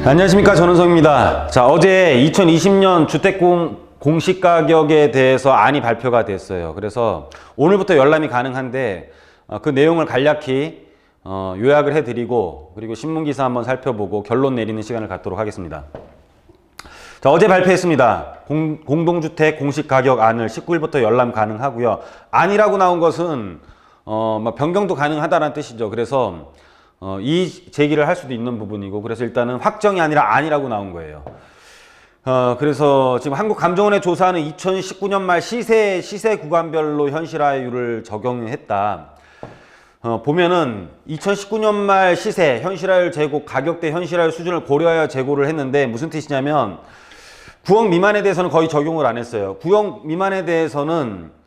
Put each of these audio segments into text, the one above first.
안녕하십니까, 전은성입니다. 자, 어제 2020년 주택 공시가격에 대해서 안이 발표가 됐어요. 그래서 오늘부터 열람이 가능한데 그 내용을 간략히 요약을 해드리고, 그리고 신문기사 한번 살펴보고 결론 내리는 시간을 갖도록 하겠습니다. 자, 어제 발표했습니다. 공동주택 공시가격 안을 19일부터 열람 가능하고요. 안이라고 나온 것은 변경도 가능하다는 뜻이죠. 그래서 이 제기를 할 수도 있는 부분이고, 그래서 일단은 확정이 아니라 안이라고 나온 거예요. 그래서 지금 한국감정원의 조사는 2019년 말 시세 구간별로 현실화율을 적용했다. 보면은 2019년 말 시세, 현실화율 재고, 가격대 현실화율 수준을 고려하여 재고를 했는데, 무슨 뜻이냐면 9억 미만에 대해서는 거의 적용을 안 했어요. 9억 미만에 대해서는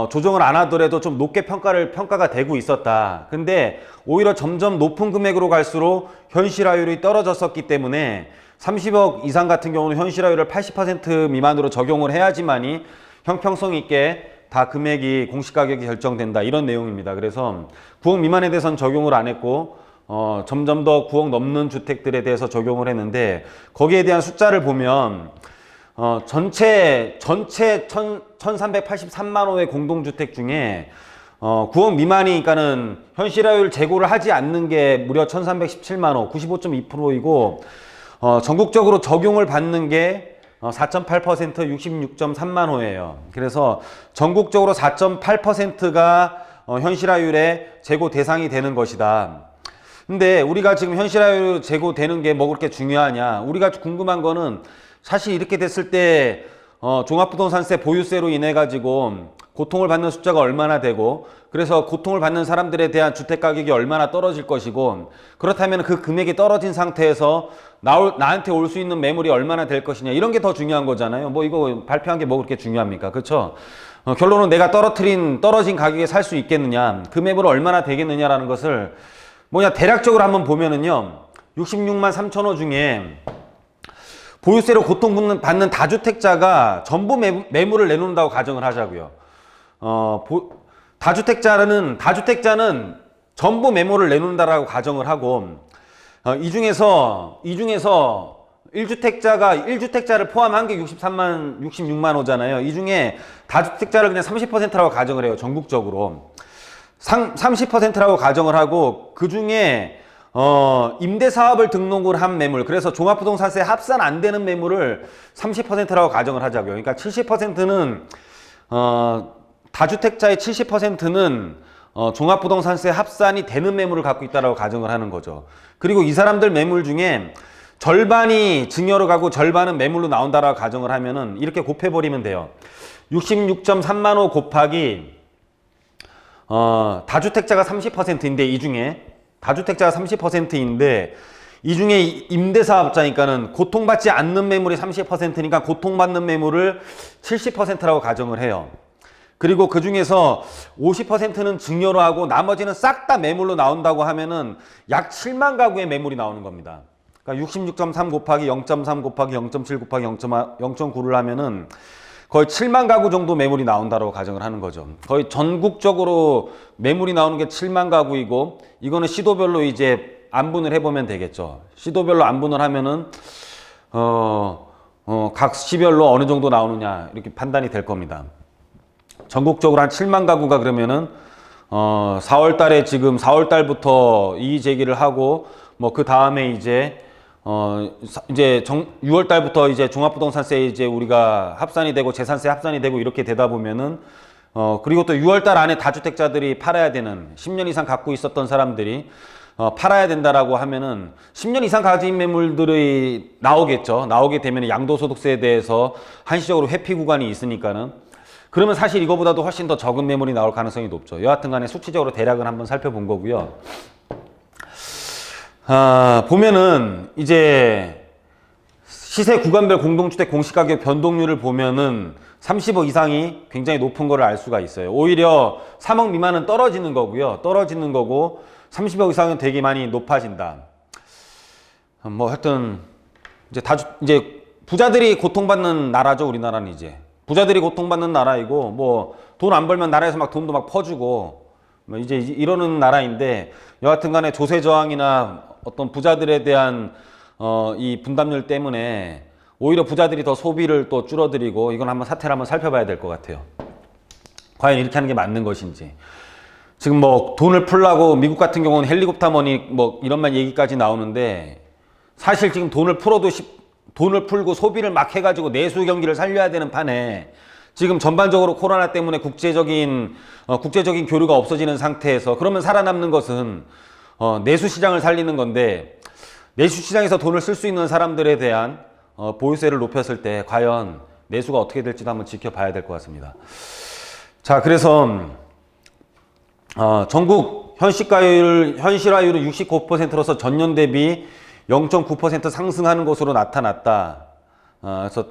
조정을 안 하더라도 좀 높게 평가가 되고 있었다. 근데 오히려 점점 높은 금액으로 갈수록 현실화율이 떨어졌었기 때문에 30억 이상 같은 경우는 현실화율을 80% 미만으로 적용을 해야지만이 형평성 있게 다 금액이 공시가격이 결정된다, 이런 내용입니다. 그래서 9억 미만에 대해서는 적용을 안 했고 점점 더 9억 넘는 주택들에 대해서 적용을 했는데, 거기에 대한 숫자를 보면 전체 1383만 호의 공동주택 중에 9억 미만이니까는 현실화율 재고를 하지 않는 게 무려 1317만 호, 95.2%이고 전국적으로 적용을 받는 게 4.8%, 66.3만 호예요. 그래서 전국적으로 4.8%가 현실화율의 재고 대상이 되는 것이다. 근데 우리가 지금 현실화율 재고 되는 게 뭐 그렇게 중요하냐? 우리가 궁금한 거는 사실 이렇게 됐을 때 종합부동산세 보유세로 인해 가지고 고통을 받는 숫자가 얼마나 되고, 그래서 고통을 받는 사람들에 대한 주택가격이 얼마나 떨어질 것이고, 그렇다면 그 금액이 떨어진 상태에서 나한테 올 수 있는 매물이 얼마나 될 것이냐, 이런 게 더 중요한 거잖아요. 뭐 이거 발표한 게 뭐 그렇게 중요합니까? 그렇죠? 결론은 내가 떨어진 가격에 살 수 있겠느냐, 그 매물은 얼마나 되겠느냐라는 것을 뭐냐 대략적으로 한번 보면은요, 66만 3천 호 중에 보유세로 고통받는 다주택자가 전부 매물을 내놓는다고 가정을 하자고요. 다주택자는 전부 매물을 내놓는다라고 가정을 하고, 이 중에서 1주택자를 포함한 게 66만 호잖아요. 이 중에 다주택자를 그냥 30%라고 가정을 해요. 전국적으로 30%라고 가정을 하고, 그 중에 임대사업을 등록을 한 매물, 그래서 종합부동산세 합산 안 되는 매물을 30%라고 가정을 하자고요. 그러니까 70%는 다주택자의 70%는 종합부동산세 합산이 되는 매물을 갖고 있다라고 가정을 하는 거죠. 그리고 이 사람들 매물 중에 절반이 증여로 가고 절반은 매물로 나온다라고 가정을 하면은 이렇게 곱해버리면 돼요. 66.3만 호 곱하기 다주택자가 30%인데, 이 중에 다주택자가 30%인데 이 중에 임대사업자니까는 고통받지 않는 매물이 30%니까 고통받는 매물을 70%라고 가정을 해요. 그리고 그 중에서 50%는 증여로 하고 나머지는 싹 다 매물로 나온다고 하면은 약 7만 가구의 매물이 나오는 겁니다. 그러니까 66.3 곱하기 0.3 곱하기 0.7 곱하기 0.9를 하면은 거의 7만 가구 정도 매물이 나온다고 가정을 하는 거죠. 거의 전국적으로 매물이 나오는 게 7만 가구이고, 이거는 시도별로 이제 안분을 해보면 되겠죠. 시도별로 안분을 하면은 각 시별로 어느 정도 나오느냐, 이렇게 판단이 될 겁니다. 전국적으로 한 7만 가구가 그러면은 4월 달에, 지금 4월 달부터 이의 제기를 하고, 뭐 그 다음에 이제 6월 달부터 이제 종합부동산세 이제 우리가 합산이 되고 재산세 합산이 되고 이렇게 되다 보면은 그리고 또 6월 달 안에 다주택자들이 팔아야 되는, 10년 이상 갖고 있었던 사람들이 팔아야 된다라고 하면은 10년 이상 가진 매물들이 나오겠죠. 나오게 되면 양도소득세에 대해서 한시적으로 회피 구간이 있으니까는, 그러면 사실 이거보다도 훨씬 더 적은 매물이 나올 가능성이 높죠. 여하튼 간에 수치적으로 대략은 한번 살펴본 거고요. 보면은 이제 시세 구간별 공동주택 공시가격 변동률을 보면은 30억 이상이 굉장히 높은 거를 알 수가 있어요. 오히려 3억 미만은 떨어지는 거고요. 30억 이상은 되게 많이 높아진다. 뭐 하여튼 이제 부자들이 고통받는 나라죠. 우리나라는 이제 부자들이 고통받는 나라이고, 뭐 돈 안 벌면 나라에서 막 돈도 막 퍼주고 뭐 이제 이러는 나라인데, 여하튼 간에 조세 저항이나 어떤 부자들에 대한 이 분담률 때문에 오히려 부자들이 더 소비를 또 줄어들이고, 이건 한번 사태를 한번 살펴봐야 될 것 같아요. 과연 이렇게 하는 게 맞는 것인지. 지금 뭐 돈을 풀라고 미국 같은 경우는 헬리콥터 머니 뭐 이런 말 얘기까지 나오는데, 사실 지금 돈을 풀고 소비를 막 해가지고 내수 경기를 살려야 되는 판에, 지금 전반적으로 코로나 때문에 국제적인 교류가 없어지는 상태에서, 그러면 살아남는 것은 내수 시장을 살리는 건데, 내수 시장에서 돈을 쓸 수 있는 사람들에 대한 보유세를 높였을 때 과연 내수가 어떻게 될지도 한번 지켜봐야 될 것 같습니다. 자, 그래서 전국 현실화율은 69%로서 전년 대비 0.9% 상승하는 것으로 나타났다. 그래서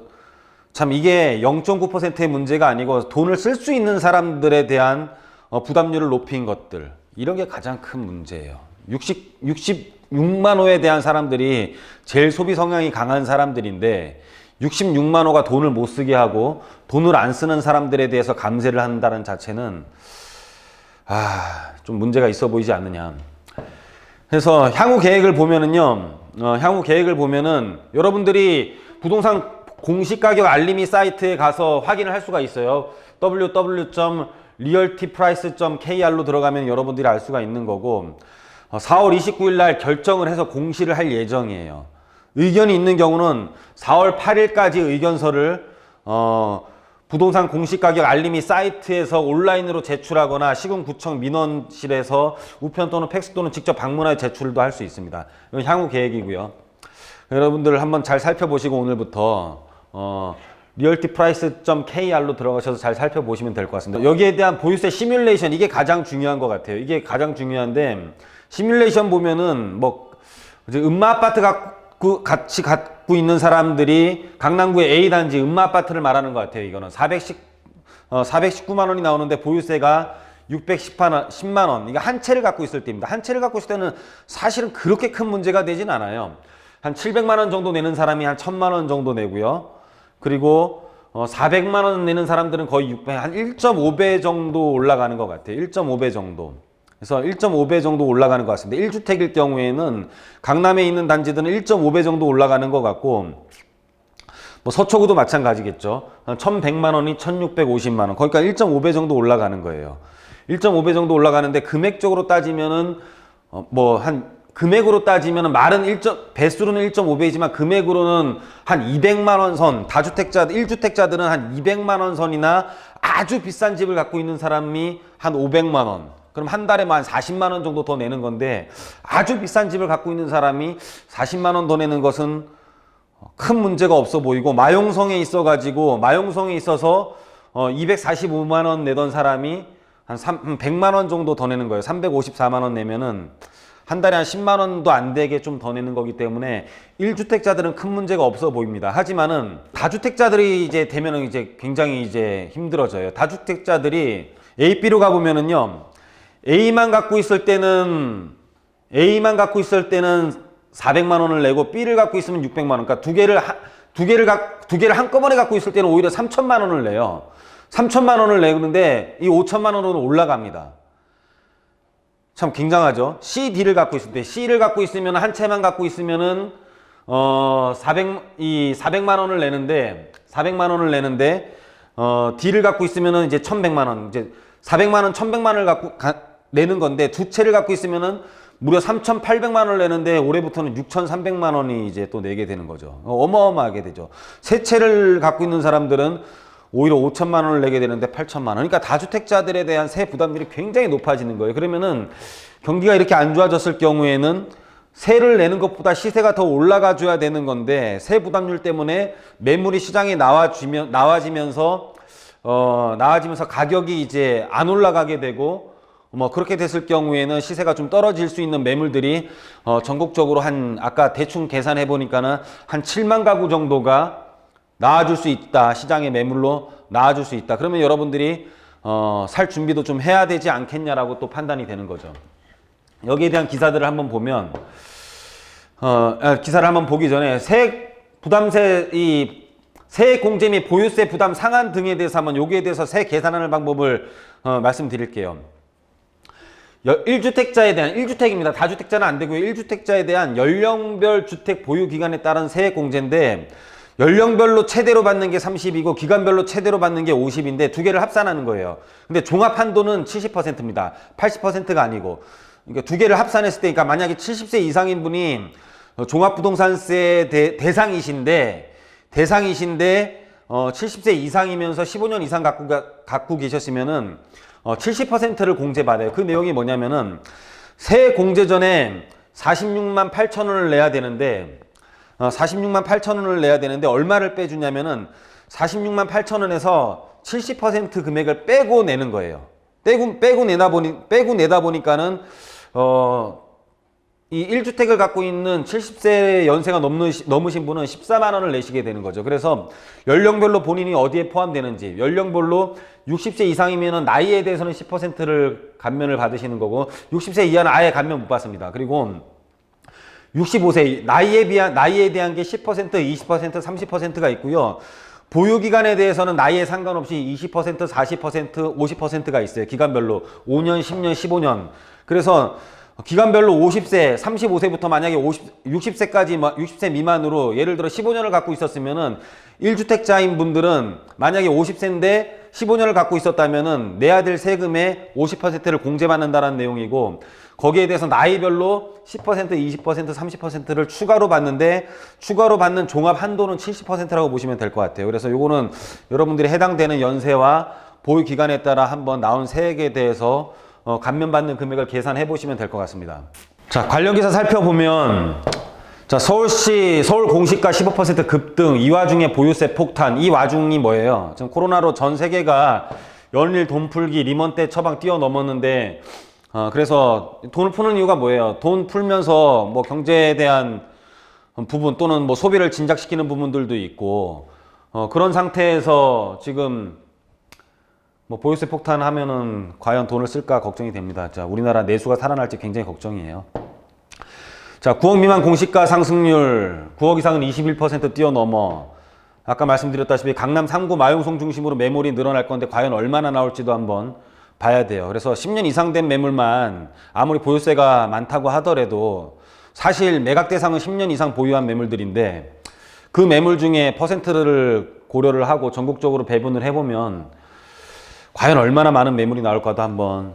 참 이게 0.9%의 문제가 아니고 돈을 쓸 수 있는 사람들에 대한 부담률을 높인 것들, 이런 게 가장 큰 문제예요. 66만 호에 대한 사람들이 제일 소비 성향이 강한 사람들인데, 66만 호가 돈을 못 쓰게 하고 돈을 안 쓰는 사람들에 대해서 감세를 한다는 자체는 좀 문제가 있어 보이지 않느냐. 그래서 향후 계획을 보면은요, 여러분들이 부동산 공시가격 알림이 사이트에 가서 확인을 할 수가 있어요. www.realtyprice.kr로 들어가면 여러분들이 알 수가 있는 거고, 4월 29일 날 결정을 해서 공시를 할 예정이에요. 의견이 있는 경우는 4월 8일까지 의견서를 부동산 공시가격 알림이 사이트에서 온라인으로 제출하거나 시군구청 민원실에서 우편 또는 팩스 또는 직접 방문하여 제출도 할 수 있습니다. 이건 향후 계획이고요. 여러분들 한번 잘 살펴보시고 오늘부터 realtyprice.kr로 들어가셔서 잘 살펴보시면 될 것 같습니다. 여기에 대한 보유세 시뮬레이션, 이게 가장 중요한 것 같아요. 이게 가장 중요한데, 시뮬레이션 보면은 뭐 이제 음마아파트 같이 갖고 있는 사람들이 강남구의 A단지 음마아파트를 말하는 것 같아요. 이거는 419만 원이 나오는데 보유세가 610만 원. 이게 한 채를 갖고 있을 때입니다. 한 채를 갖고 있을 때는 사실은 그렇게 큰 문제가 되진 않아요. 한 700만 원 정도 내는 사람이 한 1000만 원 정도 내고요. 그리고 400만 원 내는 사람들은 거의 한 1.5배 정도 올라가는 것 같아요. 1.5배 정도. 그래서 1.5배 정도 올라가는 것 같습니다. 1주택일 경우에는 강남에 있는 단지들은 1.5배 정도 올라가는 것 같고, 뭐 서초구도 마찬가지겠죠. 1,100만 원이 1,650만 원. 그러니까 1.5배 정도 올라가는 거예요. 1.5배 정도 올라가는데, 금액적으로 따지면은 금액으로 따지면은 배수로는 1.5배이지만 금액으로는 한 200만 원 선, 1주택자들은 한 200만 원 선이나 아주 비싼 집을 갖고 있는 사람이 한 500만 원. 그럼 한 달에 한 40만 원 정도 더 내는 건데, 아주 비싼 집을 갖고 있는 사람이 40만 원 더 내는 것은 큰 문제가 없어 보이고, 마용성에 있어서 245만 원 내던 사람이 한 100만 원 정도 더 내는 거예요. 354만 원 내면은 한 달에 한 10만 원도 안 되게 좀 더 내는 거기 때문에 1주택자들은 큰 문제가 없어 보입니다. 하지만은 다주택자들이 이제 되면은 이제 굉장히 이제 힘들어져요. 다주택자들이 A, B로 가보면은요, A만 갖고 있을 때는 400만 원을 내고, B를 갖고 있으면 600만 원. 그러니까 두 개를 한꺼번에 갖고 있을 때는 오히려 3천만 원을 내요. 3천만 원을 내는데 이 5천만 원으로 올라갑니다. 참 굉장하죠. C, D를 갖고 있을 때, C를 갖고 있으면 한 채만 갖고 있으면은 400만 원을 내는데 D를 갖고 있으면은 이제 1,100만 원, 이제 400만 원, 1,100만 원을 내는 건데, 두 채를 갖고 있으면은 무려 3,800만 원을 내는데 올해부터는 6,300만 원이 이제 또 내게 되는 거죠. 어마어마하게 되죠. 세 채를 갖고 있는 사람들은 오히려 5천만 원을 내게 되는데 8천만 원. 그러니까 다주택자들에 대한 세 부담률이 굉장히 높아지는 거예요. 그러면은 경기가 이렇게 안 좋아졌을 경우에는 세를 내는 것보다 시세가 더 올라가 줘야 되는 건데, 세 부담률 때문에 매물이 시장에 나와지면서 가격이 이제 안 올라가게 되고, 그렇게 됐을 경우에는 시세가 좀 떨어질 수 있는 매물들이 전국적으로 아까 대충 계산해 보니까는 한 7만 가구 정도가 나와줄 수 있다. 시장의 매물로 나와줄 수 있다. 그러면 여러분들이 살 준비도 좀 해야 되지 않겠냐라고 또 판단이 되는 거죠. 여기에 대한 기사들을 한번 보면, 기사를 한번 보기 전에 세액 공제 및 보유세 부담 상한 등에 대해서 한번 여기에 대해서 세 계산하는 방법을 말씀드릴게요. 1주택자에 대한 1주택입니다. 다주택자는 안 되고요. 1주택자에 대한 연령별 주택 보유 기간에 따른 세액 공제인데 연령별로 최대로 받는 게 30이고 기간별로 최대로 받는 게 50인데 두 개를 합산하는 거예요. 근데 종합 한도는 70%입니다. 80%가 아니고. 그러니까 두 개를 합산했을 때, 그러니까 만약에 70세 이상인 분이 종합부동산세 대상이신데 70세 이상이면서 15년 이상 갖고 계셨으면은 70%를 공제받아요. 그 내용이 뭐냐면은 세액 공제 전에 46만 8천 원을 내야 되는데 46만 8천 원을 내야 되는데 얼마를 빼주냐면은 46만 8천 원에서 70% 금액을 빼고 내는 거예요. 빼고 내다 보니까는 이 1주택을 갖고 있는 70세 연세가 넘으신 분은 14만 원을 내시게 되는 거죠. 그래서 연령별로 본인이 어디에 포함되는지, 연령별로 60세 이상이면 나이에 대해서는 10%를 감면을 받으시는 거고 60세 이하는 아예 감면 못 받습니다. 그리고 65세 나이에 대한 게 10%, 20%, 30%가 있고요. 보유기간에 대해서는 나이에 상관없이 20%, 40%, 50%가 있어요. 기간별로 5년, 10년, 15년. 그래서 기간별로 50세, 35세부터 만약에 60세까지 60세 미만으로 예를 들어 15년을 갖고 있었으면은 1주택자인 분들은 만약에 50세인데 15년을 갖고 있었다면은 내야 될 세금의 50%를 공제받는다는 내용이고 거기에 대해서 나이별로 10%, 20%, 30%를 추가로 받는데 추가로 받는 종합 한도는 70%라고 보시면 될 것 같아요. 그래서 요거는 여러분들이 해당되는 연세와 보유 기간에 따라 한번 나온 세액에 대해서 감면받는 금액을 계산해 보시면 될 것 같습니다. 자, 관련 기사 살펴보면 자, 서울시 서울 공시가 15% 급등, 이 와중에 보유세 폭탄, 이 와중이 뭐예요? 지금 코로나로 전 세계가 연일 돈 풀기, 리먼 때 처방 뛰어넘었는데 그래서 돈을 푸는 이유가 뭐예요? 돈 풀면서 뭐 경제에 대한 부분 또는 뭐 소비를 진작시키는 부분들도 있고 그런 상태에서 지금 뭐 보유세 폭탄 하면은 과연 돈을 쓸까 걱정이 됩니다. 자, 우리나라 내수가 살아날지 굉장히 걱정이에요. 자, 9억 미만 공시가 상승률, 9억 이상은 21% 뛰어넘어. 아까 말씀드렸다시피 강남 3구 마용성 중심으로 매물이 늘어날 건데 과연 얼마나 나올지도 한번 봐야 돼요. 그래서 10년 이상 된 매물만 아무리 보유세가 많다고 하더라도 사실 매각 대상은 10년 이상 보유한 매물들인데 그 매물 중에 퍼센트를 고려를 하고 전국적으로 배분을 해보면 과연 얼마나 많은 매물이 나올까도 한번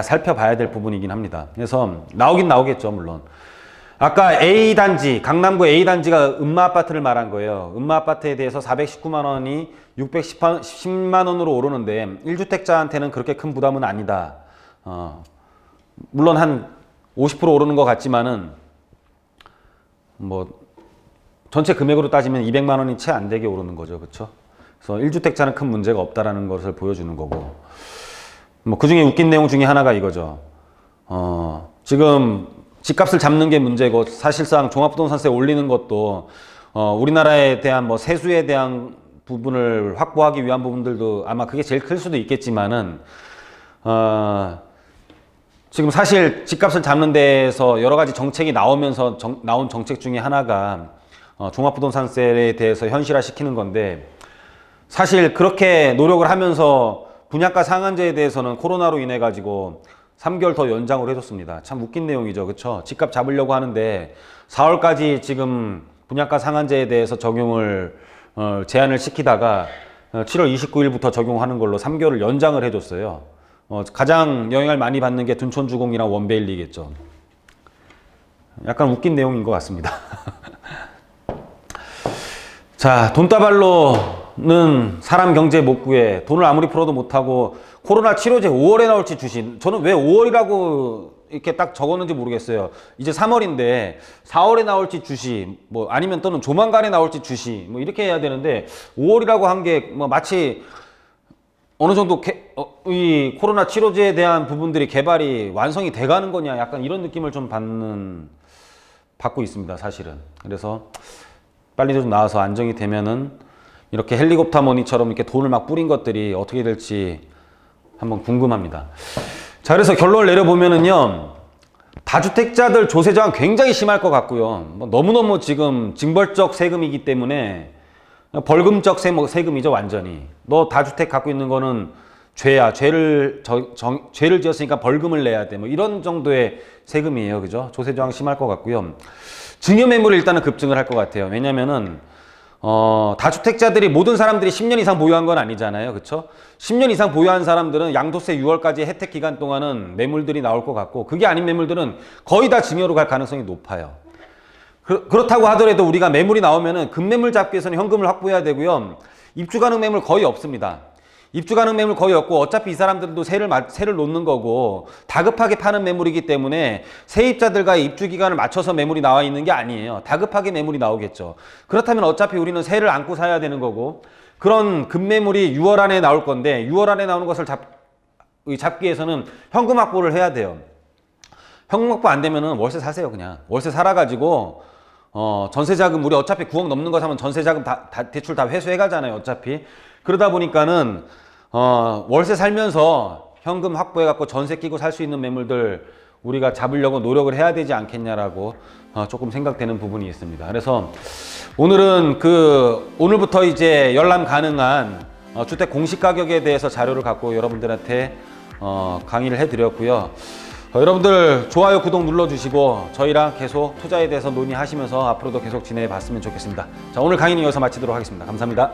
살펴봐야 될 부분이긴 합니다. 그래서 나오긴 나오겠죠, 물론. 아까 A단지, 강남구 A단지가 음마아파트를 말한 거예요. 음마아파트에 대해서 419만 원이 610만 원으로 오르는데 1주택자한테는 그렇게 큰 부담은 아니다. 물론 한 50% 오르는 것 같지만은 뭐 전체 금액으로 따지면 200만 원이 채 안 되게 오르는 거죠. 그렇죠? 그래서 1주택자는 큰 문제가 없다라는 것을 보여주는 거고. 뭐 그중에 웃긴 내용 중에 하나가 이거죠. 지금 집값을 잡는 게 문제고 사실상 종합부동산세 올리는 것도 우리나라에 대한 뭐 세수에 대한 부분을 확보하기 위한 부분들도 아마 그게 제일 클 수도 있겠지만은 지금 사실 집값을 잡는 데에서 여러 가지 정책이 나오면서 나온 정책 중에 하나가 종합부동산세에 대해서 현실화시키는 건데 사실 그렇게 노력을 하면서 분양가 상한제에 대해서는 코로나로 인해 가지고 3개월 더 연장을 해줬습니다. 참 웃긴 내용이죠. 그렇죠? 집값 잡으려고 하는데 4월까지 지금 분양가 상한제에 대해서 적용을 제한을 시키다가 7월 29일부터 적용하는 걸로 3개월을 연장을 해줬어요. 가장 영향을 많이 받는 게 둔촌주공이랑 원베일리겠죠. 약간 웃긴 내용인 것 같습니다. 자, 돈다발로는 사람 경제 못 구해. 돈을 아무리 풀어도 못하고 코로나 치료제 5월에 나올지 주신. 저는 왜 5월이라고 이렇게 딱 적었는지 모르겠어요. 이제 3월인데 4월에 나올지 주시, 뭐 아니면 또는 조만간에 나올지 주시, 뭐 이렇게 해야 되는데 5월이라고 한 게 뭐 마치 어느 정도 이 코로나 치료제에 대한 부분들이 개발이 완성이 돼가는 거냐, 약간 이런 느낌을 좀 받고 있습니다, 사실은. 그래서 빨리 좀 나와서 안정이 되면은 이렇게 헬리콥터 머니처럼 이렇게 돈을 막 뿌린 것들이 어떻게 될지 한번 궁금합니다. 자, 그래서 결론을 내려보면은요, 다주택자들 조세 저항 굉장히 심할 것 같고요. 뭐 너무너무 지금 징벌적 세금이기 때문에 벌금적 세금이죠, 완전히. 너 다주택 갖고 있는 거는 죄야. 죄를 지었으니까 벌금을 내야 돼. 뭐 이런 정도의 세금이에요. 그죠? 조세 저항 심할 것 같고요. 증여매물을 일단은 급증을 할 것 같아요. 왜냐면은 다주택자들이 모든 사람들이 10년 이상 보유한 건 아니잖아요. 그렇죠? 10년 이상 보유한 사람들은 양도세 6월까지 혜택 기간 동안은 매물들이 나올 것 같고, 그게 아닌 매물들은 거의 다 증여로 갈 가능성이 높아요. 그렇다고 하더라도 우리가 매물이 나오면은 급매물 잡기 위해서는 현금을 확보해야 되고요. 입주 가능 매물 거의 없습니다. 입주 가능 매물 거의 없고, 어차피 이 사람들도 세를 놓는 거고 다급하게 파는 매물이기 때문에 세입자들과의 입주 기간을 맞춰서 매물이 나와 있는 게 아니에요. 다급하게 매물이 나오겠죠. 그렇다면 어차피 우리는 세를 안고 사야 되는 거고, 그런 급매물이 6월 안에 나올 건데 6월 안에 나오는 것을 잡기 위해서는 현금 확보를 해야 돼요. 현금 확보 안 되면은 월세 사세요. 그냥 월세 살아가지고 전세자금, 우리 어차피 9억 넘는 거 사면 전세자금 대출 다 회수해 가잖아요. 어차피. 그러다 보니까는 월세 살면서 현금 확보해 갖고 전세 끼고 살 수 있는 매물들 우리가 잡으려고 노력을 해야 되지 않겠냐라고 조금 생각되는 부분이 있습니다. 그래서 오늘은 오늘부터 이제 열람 가능한 주택 공시 가격에 대해서 자료를 갖고 여러분들한테 강의를 해드렸고요. 여러분들 좋아요, 구독 눌러주시고 저희랑 계속 투자에 대해서 논의하시면서 앞으로도 계속 진행해 봤으면 좋겠습니다. 자, 오늘 강의는 여기서 마치도록 하겠습니다. 감사합니다.